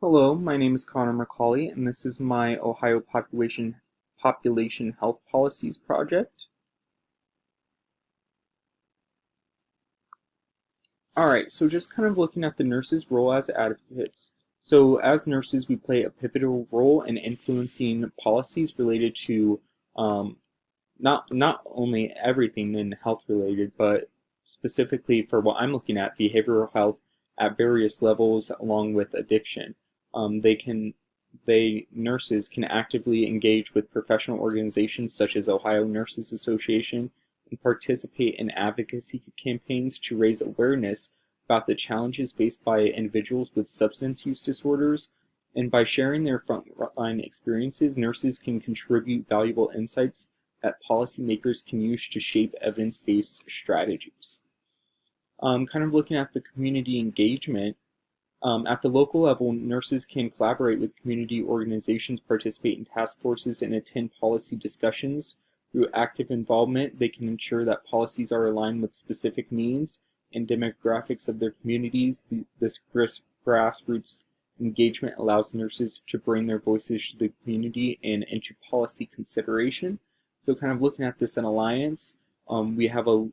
Hello, my name is Connor McCauley, and this is my Ohio Population Health Policies project. Alright, so just kind of looking at the nurses' role as advocates. So as nurses, we play a pivotal role in influencing policies related to not only everything in health related, but specifically for what I'm looking at, behavioral health at various levels along with addiction. They can nurses can actively engage with professional organizations such as Ohio Nurses Association and participate in advocacy campaigns to raise awareness about the challenges faced by individuals with substance use disorders. And by sharing their frontline experiences, nurses can contribute valuable insights that policymakers can use to shape evidence-based strategies. Kind of looking at the community engagement, at the local level, nurses can collaborate with community organizations, participate in task forces, and attend policy discussions. Through active involvement, they can ensure that policies are aligned with specific needs and demographics of their communities. This grassroots engagement allows nurses to bring their voices to the community and into policy consideration. So kind of looking at this in alliance, we have a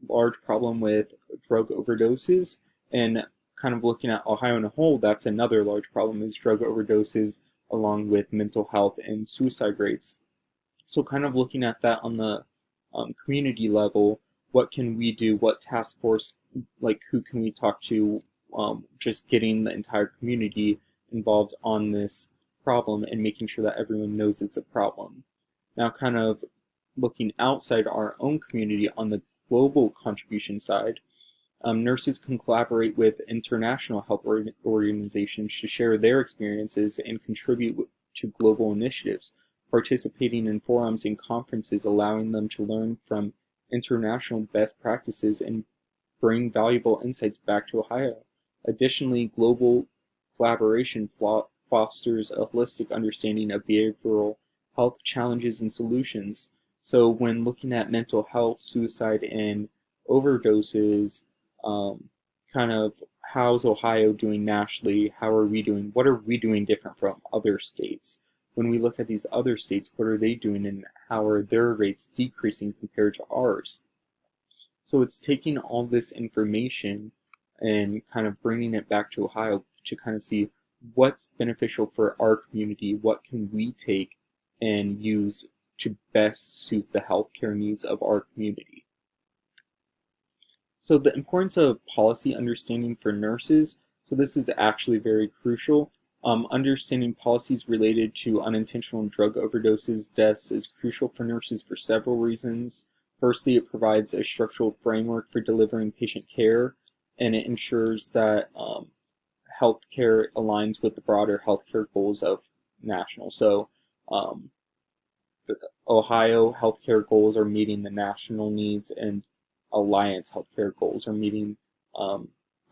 large problem with drug overdoses, and kind of looking at Ohio in a whole, that's another large problem is drug overdoses along with mental health and suicide rates. So kind of looking at that on the community level, what can we do? What task force, like who can we talk to? Just getting the entire community involved on this problem and making sure that everyone knows it's a problem. Now kind of looking outside our own community on the global contribution side, nurses can collaborate with international health organizations to share their experiences and contribute to global initiatives, participating in forums and conferences, allowing them to learn from international best practices and bring valuable insights back to Ohio. Additionally, global collaboration fosters a holistic understanding of behavioral health challenges and solutions. So when looking at mental health, suicide, and overdoses, kind of how's Ohio doing nationally? How are we doing? What are we doing different from other states? When we look at these other states, what are they doing and how are their rates decreasing compared to ours? So it's taking all this information and kind of bringing it back to Ohio to kind of see what's beneficial for our community, what can we take and use to best suit the healthcare needs of our community. So the importance of policy understanding for nurses. So this is actually very crucial. Understanding policies related to unintentional drug overdoses deaths is crucial for nurses for several reasons. Firstly, it provides a structural framework for delivering patient care, and it ensures that healthcare aligns with the broader healthcare goals of national. So Ohio healthcare goals are meeting the national needs, and Alliance healthcare goals are meeting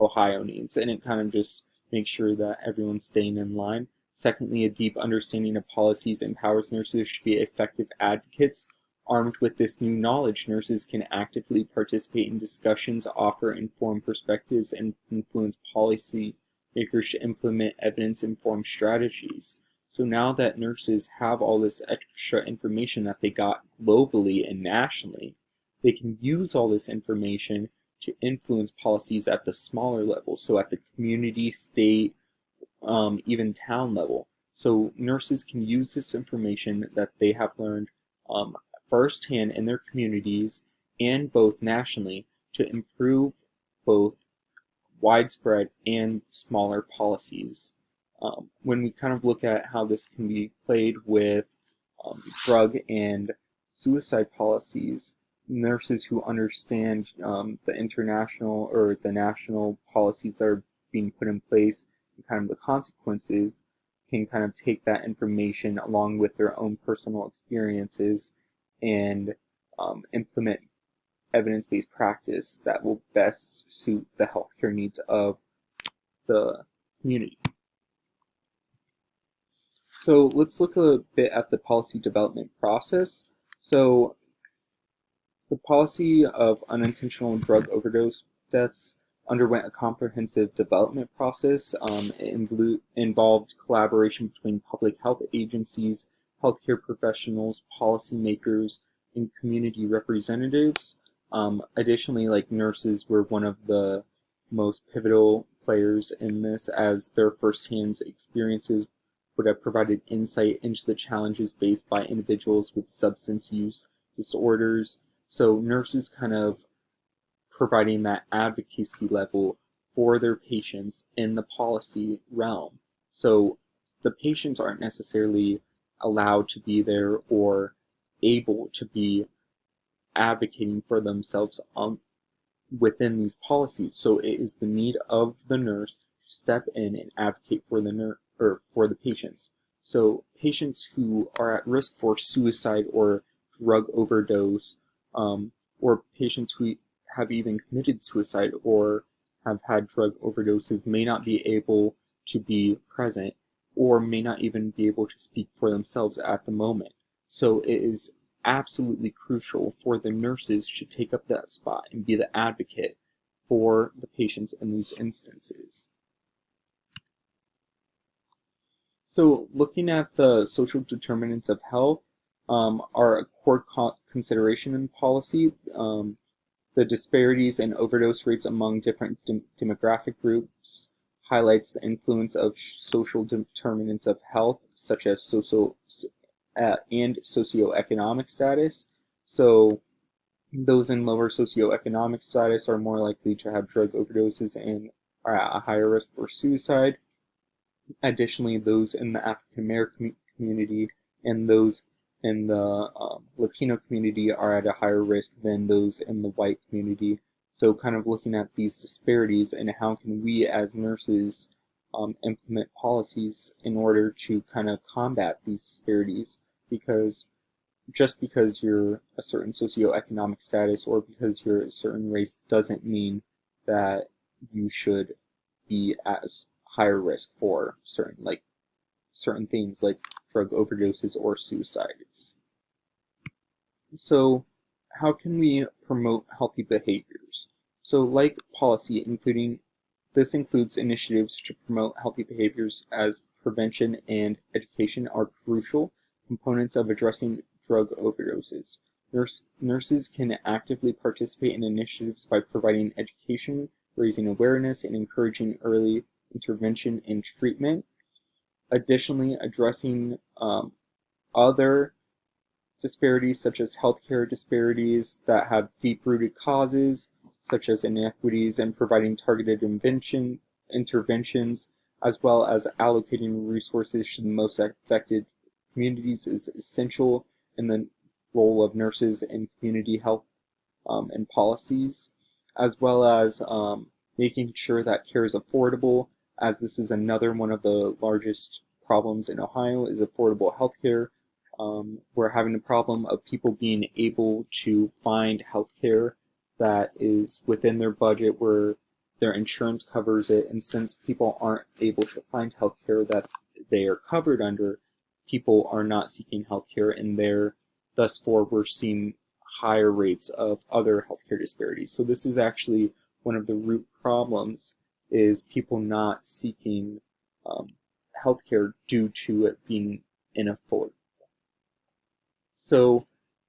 Ohio needs, and it kind of just makes sure that everyone's staying in line. Secondly, a deep understanding of policies empowers nurses to be effective advocates. Armed with this new knowledge, nurses can actively participate in discussions, offer informed perspectives, and influence policy makers to implement evidence-informed strategies. So now that nurses have all this extra information that they got globally and nationally, they can use all this information to influence policies at the smaller level, so at the community, state, even town level. So nurses can use this information that they have learned firsthand in their communities and both nationally to improve both widespread and smaller policies. When we kind of look at how this can be played with drug and suicide policies, nurses who understand the international or the national policies that are being put in place and kind of the consequences can kind of take that information along with their own personal experiences and implement evidence-based practice that will best suit the healthcare needs of the community. So let's look a bit at the policy development process. So the policy of unintentional drug overdose deaths underwent a comprehensive development process. It involved collaboration between public health agencies, healthcare professionals, policymakers, and community representatives. Additionally, like nurses were one of the most pivotal players in this, as their firsthand experiences would have provided insight into the challenges faced by individuals with substance use disorders. So nurses kind of providing that advocacy level for their patients in the policy realm. So the patients aren't necessarily allowed to be there or able to be advocating for themselves within these policies. So it is the need of the nurse to step in and advocate for the nurse or for the patients. So patients who are at risk for suicide or drug overdose, or patients who have even committed suicide or have had drug overdoses may not be able to be present or may not even be able to speak for themselves at the moment. So it is absolutely crucial for the nurses to take up that spot and be the advocate for the patients in these instances. So looking at the social determinants of health are a core consideration in policy. The disparities in overdose rates among different demographic groups highlights the influence of social determinants of health, such as and socioeconomic status. So those in lower socioeconomic status are more likely to have drug overdoses and are at a higher risk for suicide. Additionally, those in the African American community and those in the Latino community are at a higher risk than those in the white community. So kind of looking at these disparities and how can we as nurses implement policies in order to kind of combat these disparities, because just because you're a certain socioeconomic status or because you're a certain race doesn't mean that you should be as higher risk for certain things like drug overdoses or suicides. So how can we promote healthy behaviors? So like policy, this includes initiatives to promote healthy behaviors, as prevention and education are crucial components of addressing drug overdoses. Nurses can actively participate in initiatives by providing education, raising awareness, and encouraging early intervention and treatment. Additionally, addressing other disparities such as healthcare disparities that have deep-rooted causes, such as inequities, and providing targeted interventions, as well as allocating resources to the most affected communities is essential in the role of nurses in community health and policies, as well as making sure that care is affordable, as this is another one of the largest problems in Ohio is affordable health care. We're having a problem of people being able to find health care that is within their budget where their insurance covers it, and since people aren't able to find health care that they are covered under, people are not seeking health care, and thus we're seeing higher rates of other healthcare disparities. So this is actually one of the root problems, is people not seeking healthcare due to it being inaffordable. So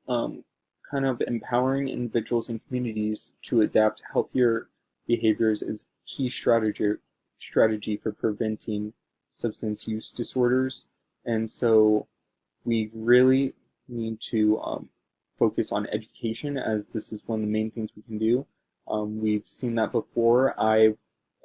kind of empowering individuals and communities to adapt healthier behaviors is key strategy for preventing substance use disorders. And so we really need to focus on education, as this is one of the main things we can do. We've seen that before.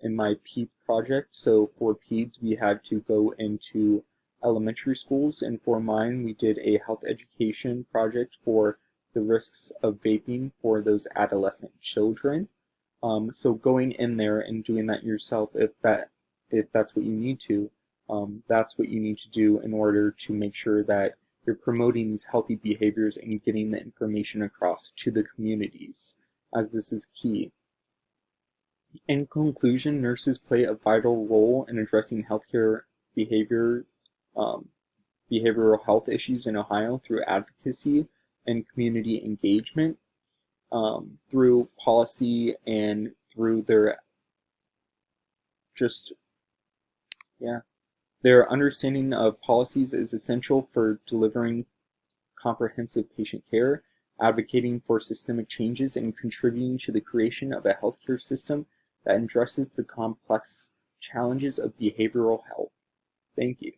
In my PEDS project, so for PEDS, we had to go into elementary schools, and for mine, we did a health education project for the risks of vaping for those adolescent children. So going in there and doing that yourself, if that's what you need to, that's what you need to do in order to make sure that you're promoting these healthy behaviors and getting the information across to the communities, as this is key. In conclusion, nurses play a vital role in addressing healthcare behavioral health issues in Ohio through advocacy and community engagement, through policy and through their just, yeah. Their understanding of policies is essential for delivering comprehensive patient care, advocating for systemic changes, and contributing to the creation of a healthcare system that addresses the complex challenges of behavioral health. Thank you.